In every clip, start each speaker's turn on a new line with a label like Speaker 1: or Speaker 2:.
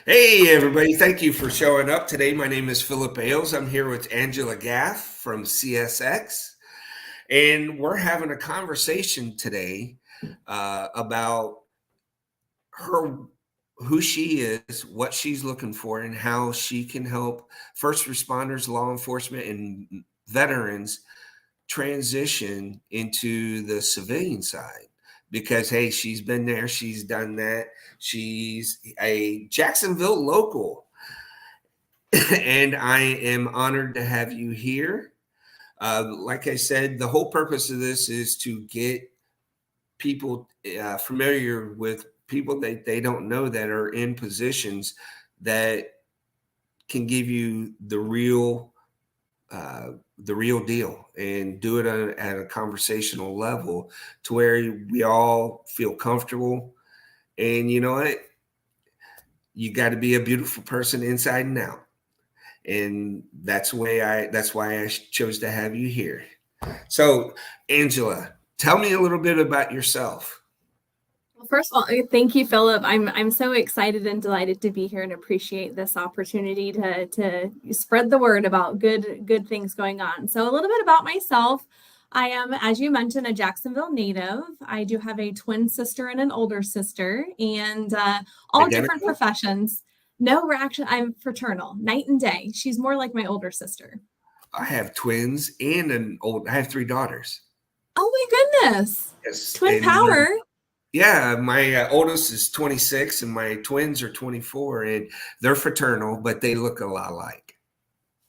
Speaker 1: Hey, everybody. Thank you for showing up today. My name is Philip Ailes. I'm here with Angela Gaff from CSX, and we're having a conversation today about her, who she is, what she's looking for, and how she can help first responders, law enforcement, and veterans transition into the civilian side because hey, she's been there, she's done that. She's a Jacksonville local, and I am honored to have you here. Like I said, the whole purpose of this is to get people familiar with people that they don't know that are in positions that can give you the real deal and do it at a conversational level to where we all feel comfortable. And you know what? You got to be a beautiful person inside and out. And that's why I chose to have you here. So, Angela, tell me a little bit about yourself.
Speaker 2: Well, first of all, thank you, Philip. I'm so excited and delighted to be here and appreciate this opportunity to spread the word about good things going on. So a little bit about myself. I am, as you mentioned, a Jacksonville native. I do have a twin sister and an older sister, and all different
Speaker 1: Identical?
Speaker 2: professions. No, I'm fraternal, night and day. She's more like my older sister.
Speaker 1: I have twins and I have three daughters.
Speaker 2: Oh my goodness.
Speaker 1: Yes.
Speaker 2: Twin
Speaker 1: And
Speaker 2: power.
Speaker 1: yeah, my oldest is 26 and my twins are 24, and they're fraternal, but they look a lot alike.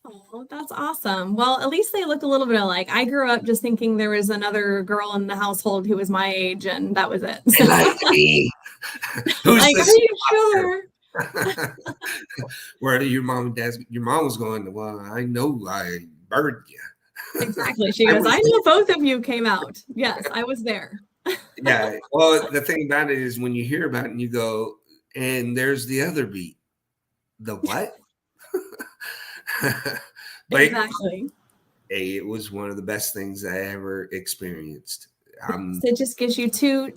Speaker 2: Oh, that's awesome. Well, at least they look a little bit alike. I grew up just thinking there was another girl in the household who was my age, and that was it.
Speaker 1: They like me. Who's
Speaker 2: Like, are
Speaker 1: this?
Speaker 2: you sure?
Speaker 1: Where your mom was going, well, I know I burned you.
Speaker 2: Exactly. She
Speaker 1: I
Speaker 2: goes,
Speaker 1: was
Speaker 2: I know both of you came out. Yes, I was there.
Speaker 1: Yeah. Well, the thing about it is when you hear about it and you go, and there's the other beat. The what? But
Speaker 2: Exactly.
Speaker 1: hey, it was one of the best things I ever experienced.
Speaker 2: Yes, it just gives you two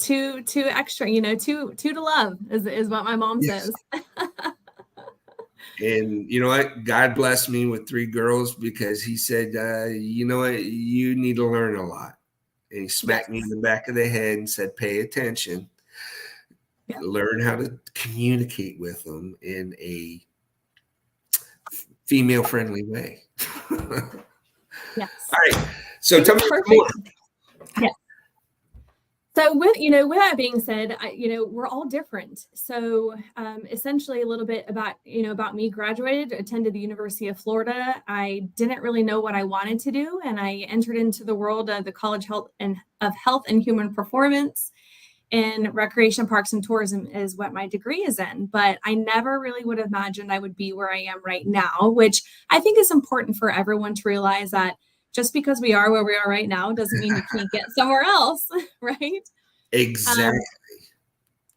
Speaker 2: extra, two to love is what my mom
Speaker 1: Yes.
Speaker 2: says.
Speaker 1: And you know what? God blessed me with three girls because he said, you know what? You need to learn a lot. And he smacked me in
Speaker 2: Yes.
Speaker 1: the back of the head and said, pay attention,
Speaker 2: Yeah.
Speaker 1: learn how to communicate with them in a female friendly way.
Speaker 2: Yes.
Speaker 1: All right. So
Speaker 2: It
Speaker 1: tell
Speaker 2: was
Speaker 1: me more.
Speaker 2: perfect. Yeah. So with that being said, we're all different. So essentially a little bit about me. Graduated, attended the University of Florida. I didn't really know what I wanted to do, and I entered into the world of the College of Health and Human Performance, and Recreation, Parks, and Tourism is what my degree is in. But I never really would have imagined I would be where I am right now, which I think is important for everyone to realize that just because we are where we are right now doesn't mean you can't get somewhere else, right?
Speaker 1: Exactly.
Speaker 2: Um,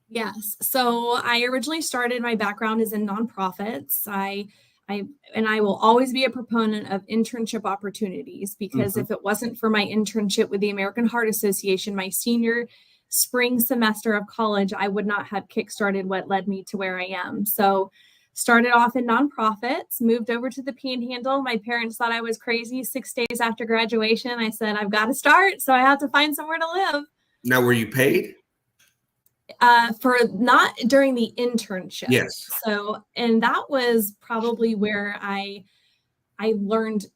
Speaker 2: yes. So I originally started, my background is in nonprofits. I and I will always be a proponent of internship opportunities because
Speaker 1: Mhm.
Speaker 2: if it wasn't for my internship with the American Heart Association, my senior spring semester of college, I would not have kickstarted what led me to where I am. So started off in nonprofits, moved over to the Panhandle. My parents thought I was crazy. 6 days after graduation, I said, I've got to start. So I have to find somewhere to live.
Speaker 1: Now, were you paid?
Speaker 2: For not during the internship.
Speaker 1: Yes.
Speaker 2: So, and that was probably where I learned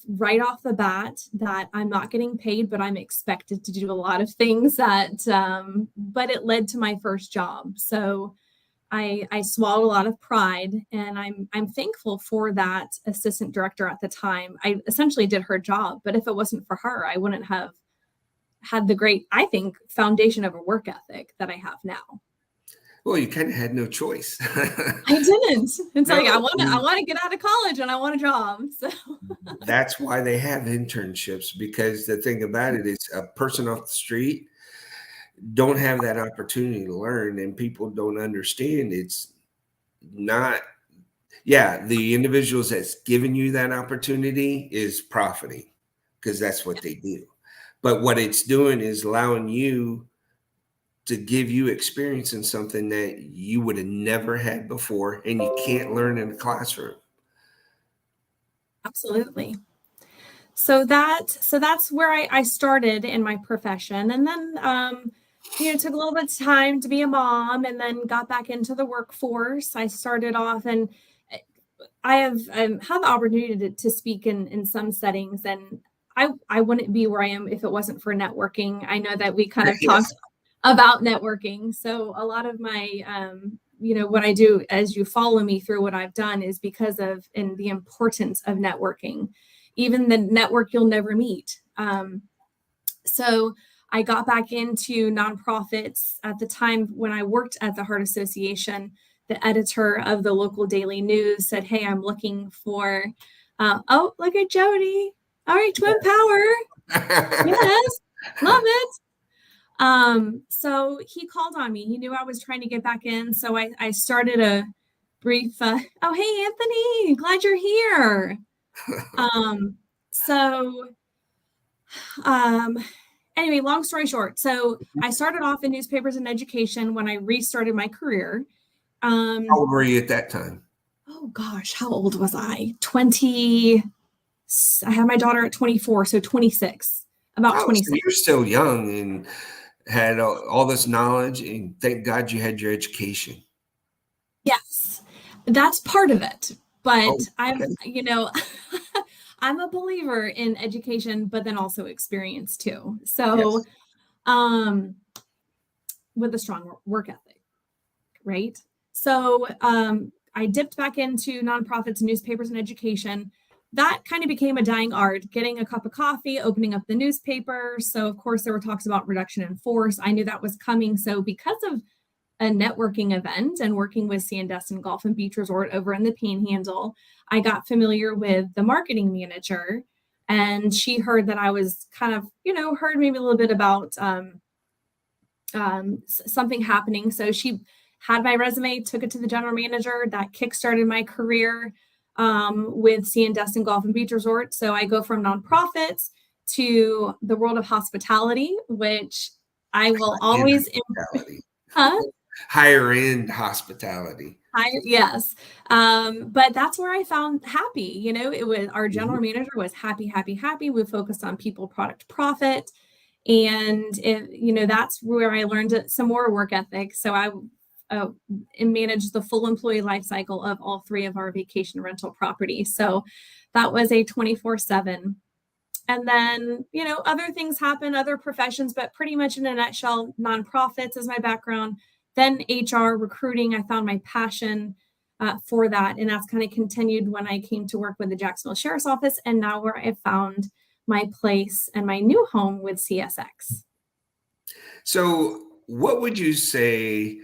Speaker 2: right off the bat that I'm not getting paid, but I'm expected to do a lot of things but it led to my first job. So I swallowed a lot of pride, and I'm thankful for that assistant director at the time. I essentially did her job, but if it wasn't for her, I wouldn't have had the great, I think, foundation of a work ethic that I have now.
Speaker 1: Well, you kind of had no choice.
Speaker 2: I didn't. It's
Speaker 1: No,
Speaker 2: like I want to get out of college and I want a job. So
Speaker 1: that's why they have internships, because the thing about it is a person off the street don't have that opportunity to learn, and people don't understand it's not. Yeah, the individuals that's giving you that opportunity is profiting because that's what they do. But what it's doing is allowing you to give you experience in something that you would have never had before and you can't learn in a classroom.
Speaker 2: Absolutely. So that's where I started in my profession, and then took a little bit of time to be a mom, and then got back into the workforce. I started off, and I have had the opportunity to speak in some settings, and I wouldn't be where I am if it wasn't for networking. I know that we kind of
Speaker 1: Yes.
Speaker 2: talked about networking. So a lot of my what I do, as you follow me through what I've done, is because of and the importance of networking, even the network you'll never meet. So I got back into nonprofits at the time when I worked at the Heart Association. The editor of the local daily news said, "Hey, I'm looking for." Oh, look at Jody! All right, twin power. Yes, love it. So he called on me. He knew I was trying to get back in. So I started a brief, oh, hey, Anthony, glad you're here. So, anyway, long story short. So I started off in newspapers and education when I restarted my career.
Speaker 1: How old were you at that time?
Speaker 2: Oh gosh, how old was I? 20. I had my daughter at 24, so 26, about
Speaker 1: Oh, so
Speaker 2: 26.
Speaker 1: you're still young and had all this knowledge, and thank God you had your education.
Speaker 2: Yes, that's part of it. But
Speaker 1: Oh,
Speaker 2: I'm,
Speaker 1: okay.
Speaker 2: I'm a believer in education, but then also experience too.
Speaker 1: Yes.
Speaker 2: So, with a strong work ethic, right? So, I dipped back into nonprofits, newspapers, and education. That kind of became a dying art, getting a cup of coffee, opening up the newspaper. So, of course, there were talks about reduction in force. I knew that was coming. So, because of a networking event and working with Sandestin Golf and Beach Resort over in the Panhandle, I got familiar with the marketing manager, and she heard that I was kind of, heard maybe a little bit about something happening. So she had my resume, took it to the general manager. That kickstarted my career with Sandestin Golf and Beach Resort. So I go from nonprofits to the world of hospitality, which I will always, huh?
Speaker 1: Higher end hospitality.
Speaker 2: Yes. But that's where I found happy. It was our general
Speaker 1: Mhm.
Speaker 2: manager was happy, happy, happy. We focused on people, product, profit. And that's where I learned some more work ethic. So I managed the full employee life cycle of all three of our vacation rental properties. So that was a 24/7. And then, other things happen, other professions, but pretty much in a nutshell, nonprofits is my background. Then HR, recruiting, I found my passion for that. And that's kind of continued when I came to work with the Jacksonville Sheriff's Office, and now where I found my place and my new home with CSX.
Speaker 1: So, what would you say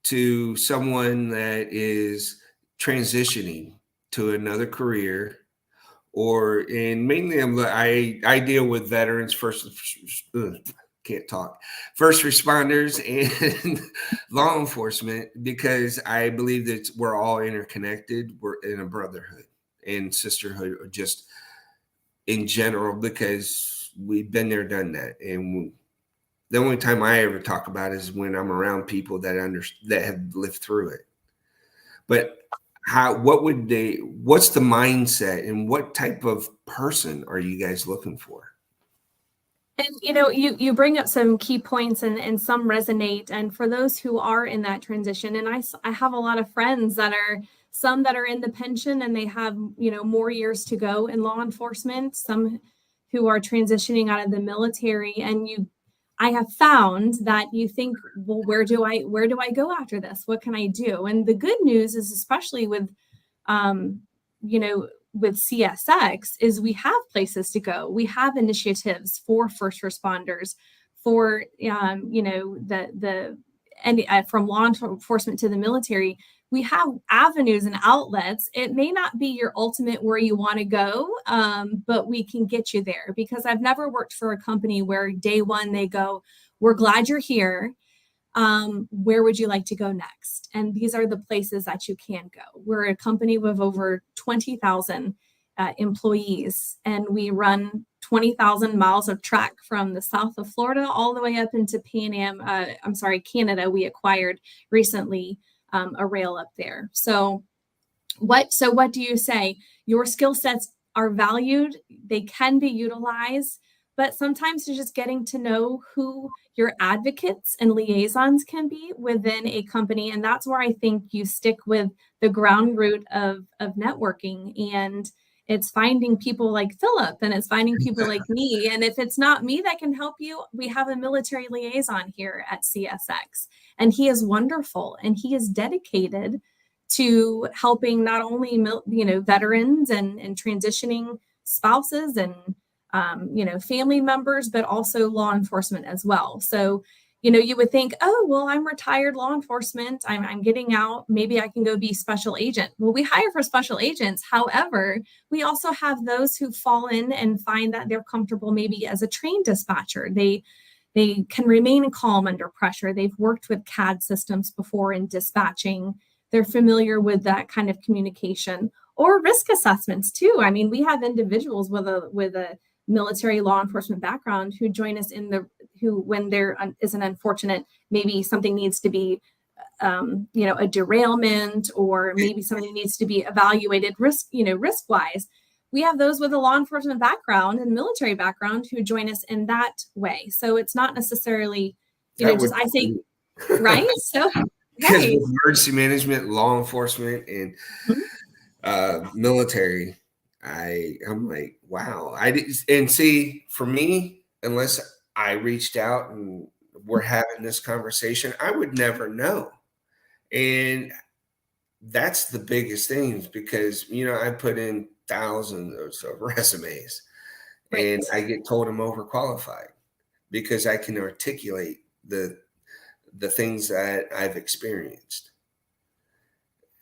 Speaker 1: to someone that is transitioning to another career, or and mainly I deal with veterans, can't talk, first responders, and law enforcement, because I believe that we're all interconnected. We're in a brotherhood and sisterhood, or just in general, because we've been there, done that, and the only time I ever talk about it is when I'm around people that have lived through it. But what's the mindset, and what type of person are you guys looking for?
Speaker 2: And you bring up some key points, and some resonate. And for those who are in that transition, and I have a lot of friends that are some that are in the pension and they have more years to go in law enforcement, some who are transitioning out of the military. And I have found that you think, well, where do I go after this? What can I do? And the good news is, especially um, you know, with CSX, is we have places to go. We have initiatives for first responders, for the and from law enforcement to the military. We have avenues and outlets. It may not be your ultimate where you want to go, but we can get you there, because I've never worked for a company where day one they go, "We're glad you're here. Where would you like to go next?" And these are the places that you can go. We're a company with over 20,000 employees, and we run 20,000 miles of track from the south of Florida all the way up into Canada. We acquired recently a rail up there. So what do you say? Your skill sets are valued, they can be utilized, but sometimes it's just getting to know who your advocates and liaisons can be within a company. And that's where I think you stick with the ground root of networking. And it's finding people like Philip, and it's finding people like me. And if it's not me that can help you, we have a military liaison here at CSX, and he is wonderful, and he is dedicated to helping not only veterans and transitioning spouses and family members, but also law enforcement as well. So you would think, oh, well, I'm retired law enforcement, I'm getting out, maybe I can go be special agent. Well, we hire for special agents. However, we also have those who fall in and find that they're comfortable maybe as a trained dispatcher. They can remain calm under pressure. They've worked with CAD systems before in dispatching. They're familiar with that kind of communication, or risk assessments too. I mean, we have individuals with a military law enforcement background who join us when there is an unfortunate, maybe something needs to be, a derailment, or maybe something needs to be evaluated risk wise. We have those with a law enforcement background and military background who join us in that way. So it's not necessarily, right? So
Speaker 1: because with emergency management, law enforcement, and military, I'm like, wow. And see, for me, unless I reached out and we're having this conversation, I would never know. And that's the biggest thing, because I put in thousands of resumes, right, and I get told I'm overqualified because I can articulate the things that I've experienced.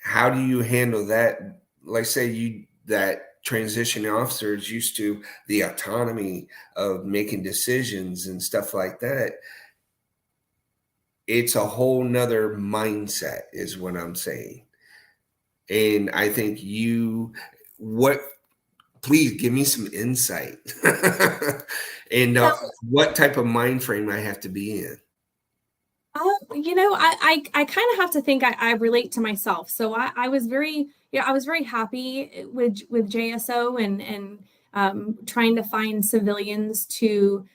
Speaker 1: How do you handle that? Like, say that transition officer is used to the autonomy of making decisions and stuff like that. It's a whole nother mindset is what I'm saying. And I think please give me some insight and what type of mind frame I have to be in.
Speaker 2: I kind of have to think I relate to myself. So I was very happy with JSO and trying to find civilians to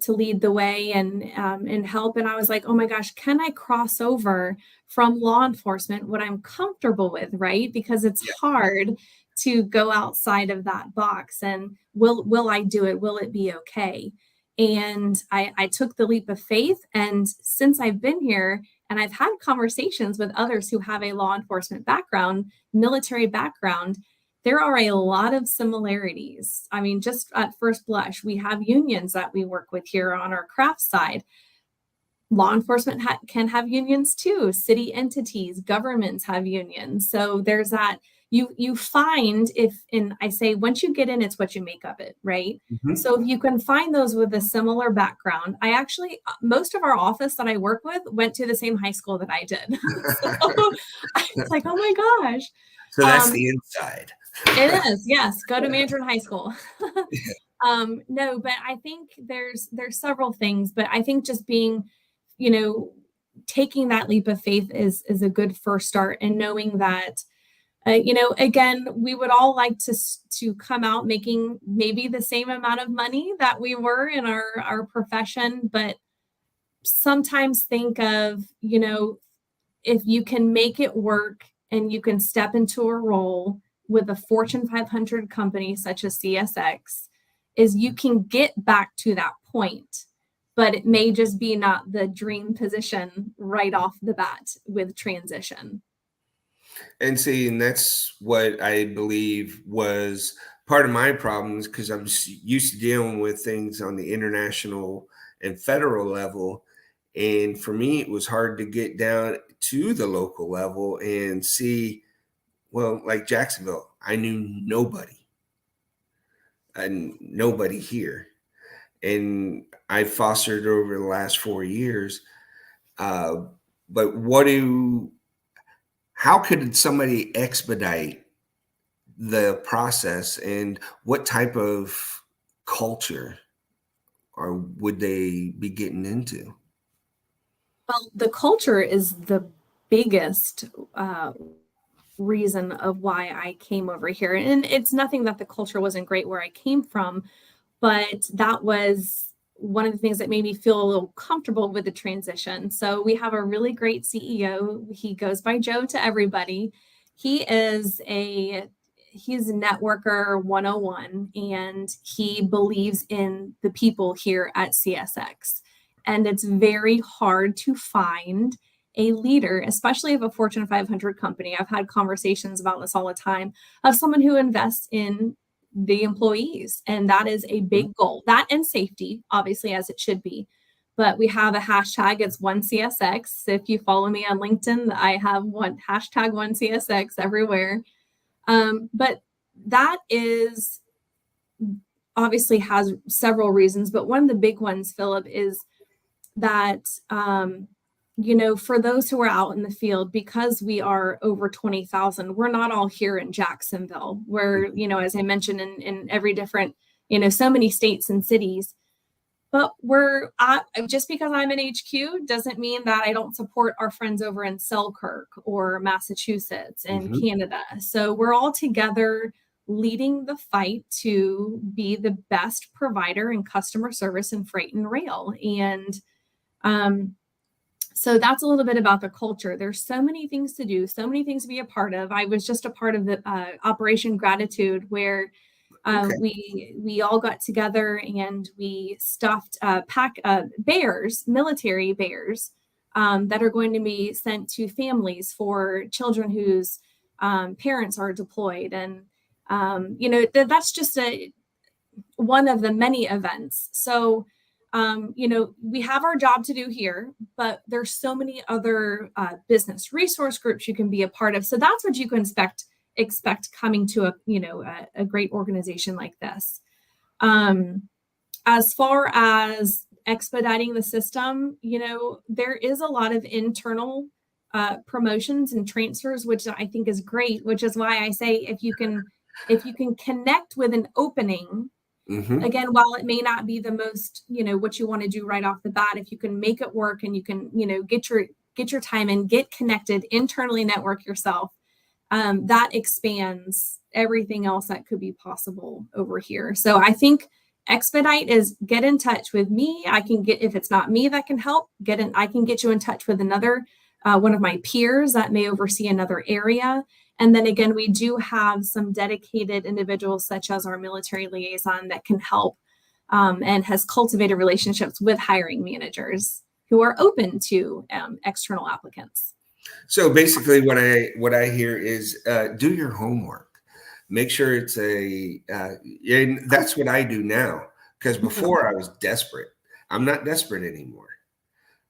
Speaker 2: lead the way and help. And I was like, oh my gosh, can I cross over from law enforcement, what I'm comfortable with, right? Because it's hard to go outside of that box. And will I do it? Will it be okay? And I took the leap of faith. And since I've been here and I've had conversations with others who have a law enforcement background, military background, there are a lot of similarities. I mean, just at first blush, we have unions that we work with here on our craft side. Law enforcement can have unions too. City entities, governments have unions. So there's that. You find I say, once you get in, it's what you make of it, right? Mm-hmm. So if you can find those with a similar background, most of our office that I work with went to the same high school that I did. So it's like, oh my gosh.
Speaker 1: So that's the inside.
Speaker 2: It is, yes. Go to Mandarin High School. No, but I think there's several things, but I think just being, taking that leap of faith is a good first start, and knowing that, again, we would all like to come out making maybe the same amount of money that we were in our profession, but sometimes think of, if you can make it work and you can step into a role with a Fortune 500 company such as CSX, is you can get back to that point, but it may just be not the dream position right off the bat with transition.
Speaker 1: And that's what I believe was part of my problems, because I'm used to dealing with things on the international and federal level. And for me, it was hard to get down to the local level and see, well, like Jacksonville, I knew nobody here. And I fostered over the last 4 years. But how could somebody expedite the process, and what type of culture or would they be getting into?
Speaker 2: Well, the culture is the biggest reason of why I came over here. And it's nothing that the culture wasn't great where I came from, but that was one of the things that made me feel a little comfortable with the transition. So we have a really great CEO. He goes by Joe to everybody. He is he's a networker 101, and he believes in the people here at CSX. And it's very hard to find a leader, especially of a Fortune 500 company. I've had conversations about this all the time, of someone who invests in the employees. And that is a big goal. That and safety, obviously, as it should be. But we have a hashtag, it's 1CSX. If you follow me on LinkedIn, I have one hashtag 1CSX everywhere. But that is obviously has several reasons. But one of the big ones, Philip, is that for those who are out in the field, because we are over 20,000, we're not all here in Jacksonville. We're, as I mentioned, in every different, so many states and cities. But just because I'm in HQ doesn't mean that I don't support our friends over in Selkirk or Massachusetts and Canada. So we're all together leading the fight to be the best provider in customer service in freight and rail. And so that's a little bit about the culture. There's so many things to do, so many things to be a part of. I was just a part of the Operation Gratitude, where
Speaker 1: Okay.
Speaker 2: we all got together and we stuffed bears, military bears, that are going to be sent to families for children whose parents are deployed. And that's just one of the many events. So we have our job to do here, but there's so many other business resource groups you can be a part of. So that's what you can expect coming to a great organization like this. As far as expediting the system, there is a lot of internal promotions and transfers, which I think is great, which is why I say if you can connect with an opening, again, while it may not be the most, what you want to do right off the bat, if you can make it work and you can, get your time and get connected, internally network yourself, that expands everything else that could be possible over here. So I think expedite is get in touch with me. I can if it's not me that can help, I can get you in touch with another one of my peers that may oversee another area. And then again, we do have some dedicated individuals, such as our military liaison, that can help and has cultivated relationships with hiring managers who are open to external applicants.
Speaker 1: So basically, what I hear is do your homework. Make sure it's and that's what I do now, because before I was desperate. I'm not desperate anymore.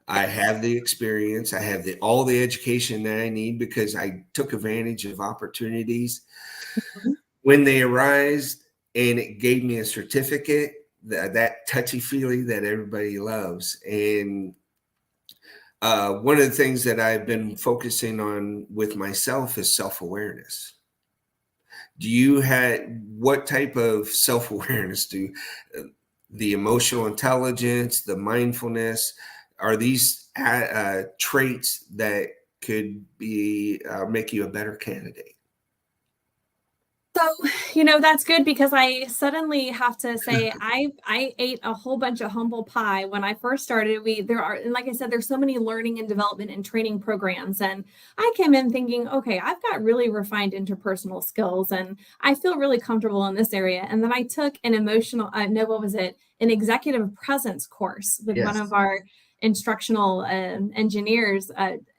Speaker 1: I have the experience. I have all the education that I need because I took advantage of opportunities when they arise, and it gave me a certificate, that touchy-feely that everybody loves. And one of the things that I've been focusing on with myself is self-awareness. What type of self-awareness the emotional intelligence, the mindfulness, are these traits that could make you a better candidate?
Speaker 2: So, that's good, because I suddenly have to say I ate a whole bunch of humble pie when I first started. And like I said, there's so many learning and development and training programs. And I came in thinking, okay, I've got really refined interpersonal skills and I feel really comfortable in this area. And then I took an an executive presence course with one of our instructional engineers.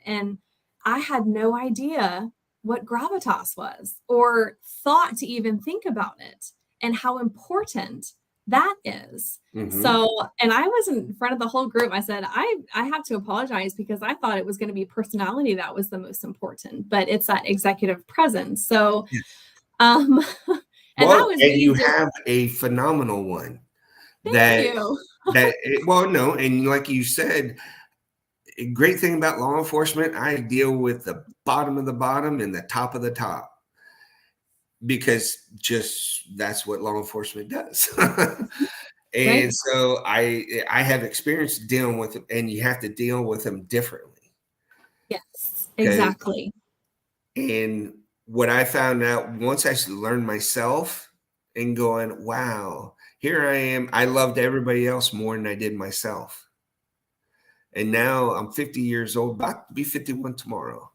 Speaker 2: And I had no idea what gravitas was, or thought to even think about it, and how important that is. So, and I was in front of the whole group. I said, I have to apologize, because I thought it was going to be personality that was the most important, but it's that executive presence. So, and
Speaker 1: you have a phenomenal one.
Speaker 2: Thank you.
Speaker 1: And like you said, a great thing about law enforcement, I deal with the bottom of the bottom and the top of the top. because just that's what law enforcement does.
Speaker 2: Right.
Speaker 1: And so I have experience dealing with them, and you have to deal with them differently.
Speaker 2: Yes,
Speaker 1: 'Cause
Speaker 2: exactly.
Speaker 1: and what I found out once I learned myself and going, wow, here I am. I loved everybody else more than I did myself. And now I'm 50 years old, about to be 51 tomorrow.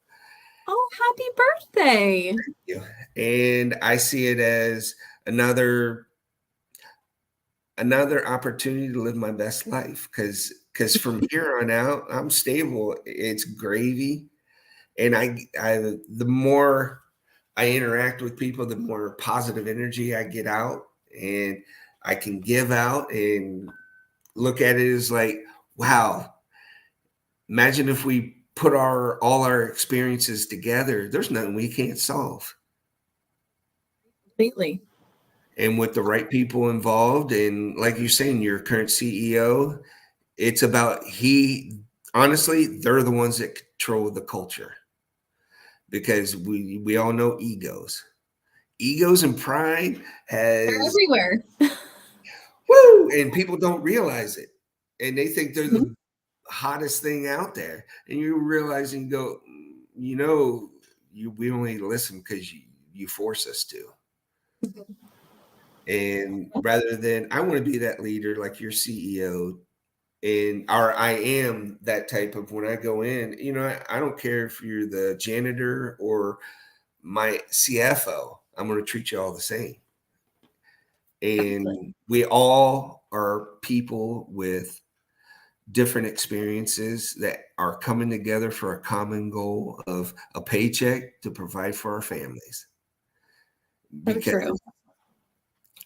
Speaker 2: Oh, happy birthday.
Speaker 1: Yeah. And I see it as another opportunity to live my best life, because from here on out, I'm stable. It's gravy. And I the more I interact with people, the more positive energy I get out, and I can give out and look at it as like, wow, imagine if we put all our experiences together, there's nothing we can't solve.
Speaker 2: Completely.
Speaker 1: And with the right people involved, and like you're saying, your current CEO, it's about honestly, they're the ones that control the culture, because we all know egos and pride
Speaker 2: They're
Speaker 1: has
Speaker 2: everywhere.
Speaker 1: woo, and people don't realize it, and they think they're
Speaker 2: Mhm.
Speaker 1: the hottest thing out there, and you realize and go, you know, we only listen because you force us to. And rather than, I want to be that leader like your CEO, and or I am that type of, when I go in, I don't care if you're the janitor or my CFO, I'm going to treat you all the same.
Speaker 2: Exactly.
Speaker 1: And we all are people with different experiences that are coming together for a common goal of a paycheck to provide for our families.
Speaker 2: So
Speaker 1: Because,
Speaker 2: true.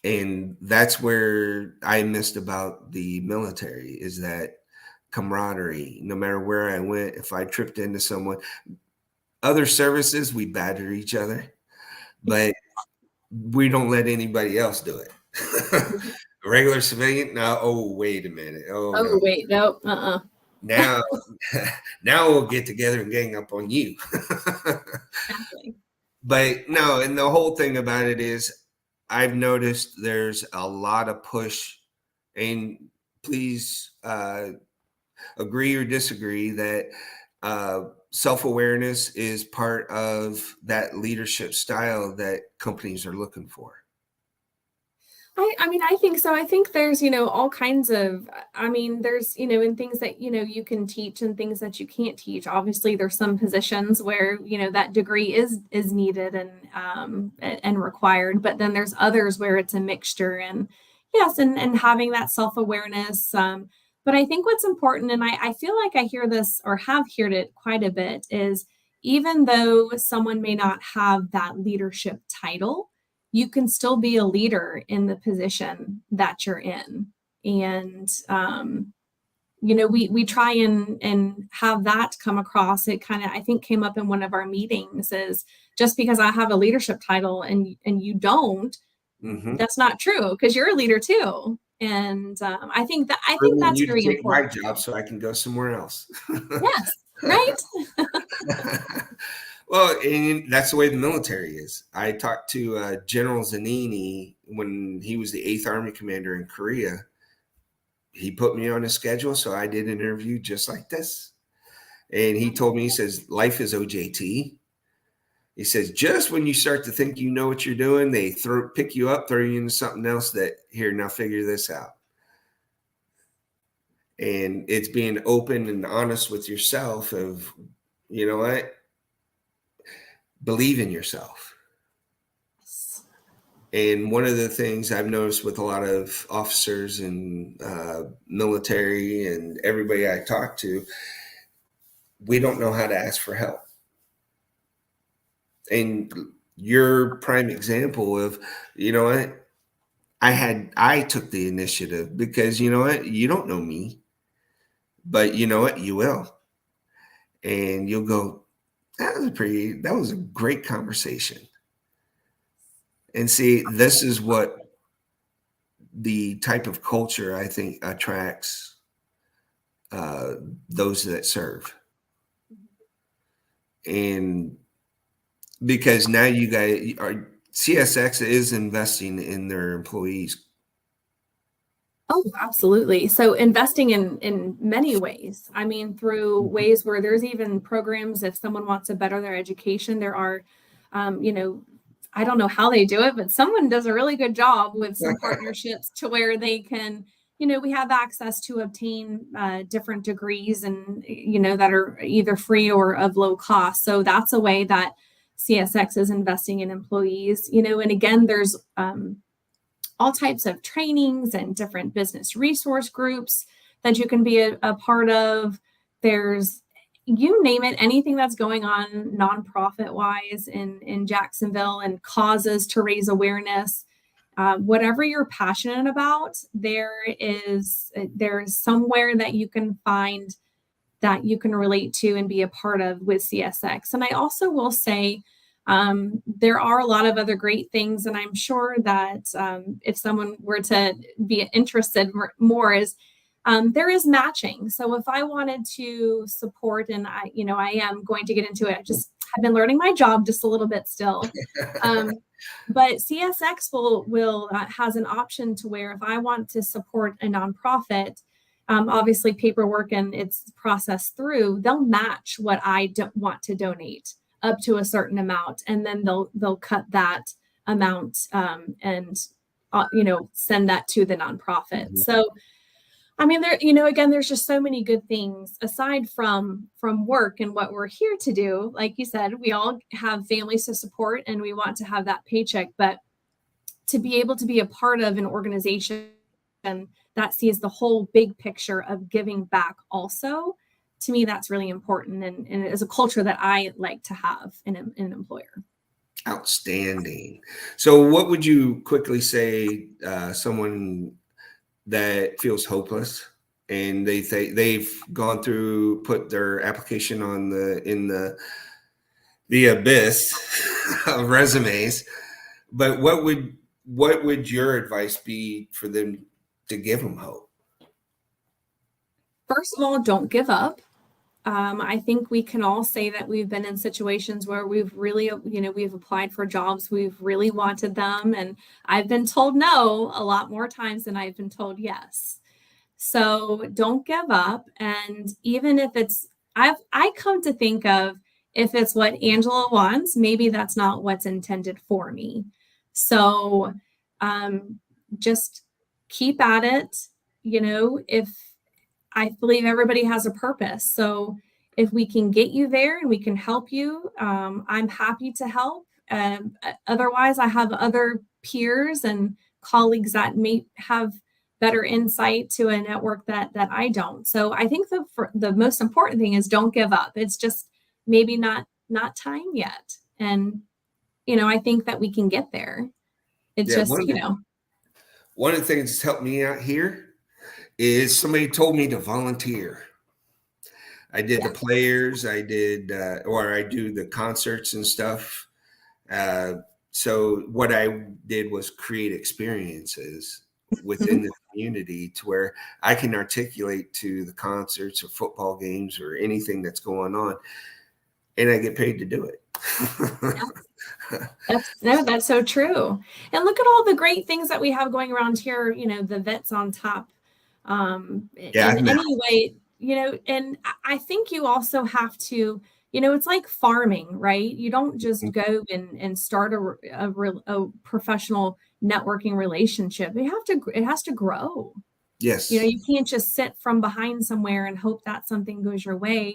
Speaker 1: and that's where I missed about the military, is that camaraderie. No matter where I went, if I tripped into someone, other services, we batter each other, but we don't let anybody else do it.
Speaker 2: Mhm.
Speaker 1: A regular civilian, no, oh, wait a minute. Oh no.
Speaker 2: Oh, wait, no, uh-uh.
Speaker 1: Now, now we'll get together and gang up on you.
Speaker 2: Exactly.
Speaker 1: But no, and the whole thing about it is, I've noticed there's a lot of push, and please agree or disagree that self-awareness is part of that leadership style that companies are looking for.
Speaker 2: I mean, I think so. I think there's, all kinds of, I mean, there's, in things that, you can teach and things that you can't teach. Obviously, there's some positions where, that degree is needed and required, but then there's others where it's a mixture. And yes, and having that self-awareness. But I think what's important, and I feel like I hear this or have heard it quite a bit, is even though someone may not have that leadership title, you can still be a leader in the position that you're in. And we try and have that come across. It kind of, I think, came up in one of our meetings, is just because I have a leadership title and you don't,
Speaker 1: Mm-hmm.
Speaker 2: that's not true, because you're a leader too. And I
Speaker 1: I
Speaker 2: think
Speaker 1: want
Speaker 2: that's
Speaker 1: you to
Speaker 2: very
Speaker 1: take my
Speaker 2: important.
Speaker 1: job so I can go somewhere else.
Speaker 2: Yes, right.
Speaker 1: Well, and that's the way the military is. I talked to General Zanini when he was the 8th Army commander in Korea. He put me on a schedule, so I did an interview just like this. And he told me, he says, life is OJT. He says, just when you start to think you know what you're doing, they pick you up, throw you into something else that, here, now figure this out. And it's being open and honest with yourself of, you know what, believe in yourself. And one of the things I've noticed with a lot of officers and military and everybody I talk to, we don't know how to ask for help. And your prime example of, you know what, I took the initiative, because you know what, you don't know me, but you know what, you will. And you'll go, that was a great conversation. And see, this is what the type of culture I think attracts uh, those that serve. And because now you guys are, CSX is investing in their employees.
Speaker 2: Oh, absolutely. So investing in many ways. I mean, through ways where there's even programs if someone wants to better their education, there are, you know, I don't know how they do it, but someone does a really good job with some partnerships to where they can, we have access to obtain different degrees and, that are either free or of low cost. So that's a way that CSX is investing in employees, and again, there's all types of trainings and different business resource groups that you can be a part of. There's, you name it, anything that's going on nonprofit wise in Jacksonville and causes to raise awareness. Whatever you're passionate about, there's somewhere that you can find that you can relate to and be a part of with CSX. And I also will say, there are a lot of other great things, and I'm sure that if someone were to be interested more is there is matching. So if I wanted to support, and I am going to get into it, I just have been learning my job just a little bit still. But CSX will has an option to where if I want to support a nonprofit, obviously paperwork and it's processed through, they'll match what I don't want to donate up to a certain amount, and then they'll cut that amount and send that to the nonprofit. Mm-hmm. So I mean, again, there's just so many good things aside from work and what we're here to do. Like you said, we all have families to support and we want to have that paycheck, but to be able to be a part of an organization that sees the whole big picture of giving back also, to me, that's really important. And it is a culture that I like to have in an employer.
Speaker 1: Outstanding. So what would you quickly say someone that feels hopeless and they think they've gone through, put their application in the abyss of resumes, but what would your advice be for them to give them hope?
Speaker 2: First of all, don't give up. I think we can all say that we've been in situations where we've really, we've applied for jobs, we've really wanted them, and I've been told no a lot more times than I've been told yes. So don't give up. And even if I come to think of, if it's what Angela wants, maybe that's not what's intended for me. So just keep at it. If I believe everybody has a purpose. So if we can get you there and we can help you, I'm happy to help. Otherwise, I have other peers and colleagues that may have better insight to a network that I don't. So I think the most important thing is don't give up. It's just maybe not time yet. And, I think that we can get there. It's
Speaker 1: one of the things that's helped me out here is somebody told me to volunteer. I did the players, I do the concerts and stuff. So what I did was create experiences within the community to where I can articulate to the concerts or football games or anything that's going on, and I get paid to do it.
Speaker 2: That's so true. And look at all the great things that we have going around here, the Vets on Top. In any way, and I think you also have to, it's like farming, right? You don't just go and start a professional networking relationship. It has to grow.
Speaker 1: Yes.
Speaker 2: You can't just sit from behind somewhere and hope that something goes your way.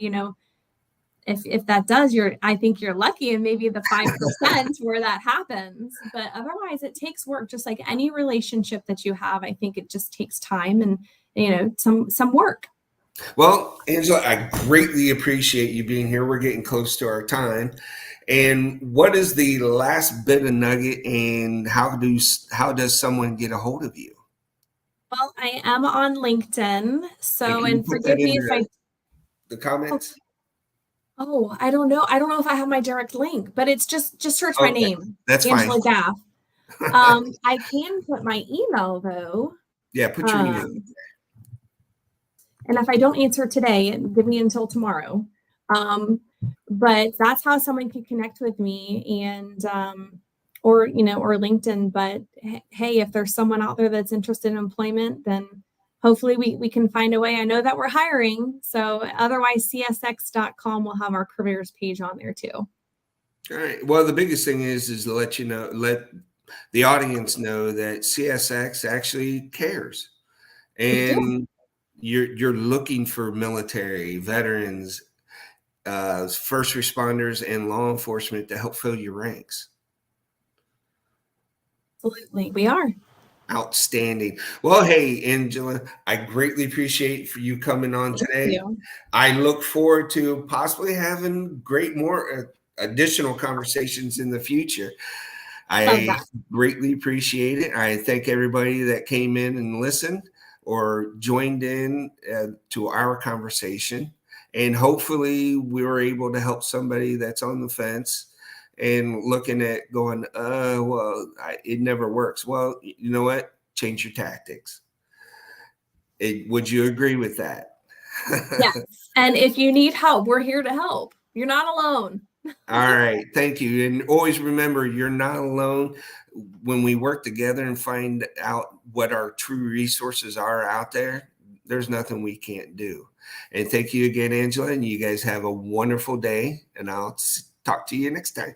Speaker 2: If that does, I think you're lucky, and maybe the 5% where that happens. But otherwise, it takes work, just like any relationship that you have. I think it just takes time and some work.
Speaker 1: Well, Angela, I greatly appreciate you being here. We're getting close to our time. And what is the last bit of nugget, and how does someone get a hold of you?
Speaker 2: Well, I am on LinkedIn. So, and forgive me if
Speaker 1: the comments.
Speaker 2: Oh, I don't know. I don't know if I have my direct link, but it's just search my name.
Speaker 1: That's
Speaker 2: Angela
Speaker 1: fine.
Speaker 2: Gaff. I can put my email though.
Speaker 1: Yeah, put your email.
Speaker 2: And if I don't answer today, give me until tomorrow. But that's how someone can connect with me. And or or LinkedIn. But hey, if there's someone out there that's interested in employment, then hopefully we can find a way. I know that we're hiring, so otherwise csx.com will have our careers page on there too.
Speaker 1: All right. Well, the biggest thing is to let the audience know that CSX actually cares,
Speaker 2: We do.
Speaker 1: and you're looking for military veterans, first responders, and law enforcement to help fill your ranks.
Speaker 2: Absolutely, we are.
Speaker 1: Outstanding. Well, hey, Angela, I greatly appreciate for you coming on
Speaker 2: Thank
Speaker 1: today.
Speaker 2: you.
Speaker 1: I look forward to possibly having more additional conversations in the future.
Speaker 2: Love
Speaker 1: I
Speaker 2: that.
Speaker 1: greatly appreciate it. I thank everybody that came in and listened or joined in to our conversation. And hopefully, we were able to help somebody that's on the fence and looking at going, it never works. Well, you know what? Change your tactics. Would you agree with that?
Speaker 2: Yes. And if you need help, we're here to help. You're not alone.
Speaker 1: All right. Thank you. And always remember, you're not alone. When we work together and find out what our true resources are out there, there's nothing we can't do. And thank you again, Angela. And you guys have a wonderful day. And I'll talk to you next time.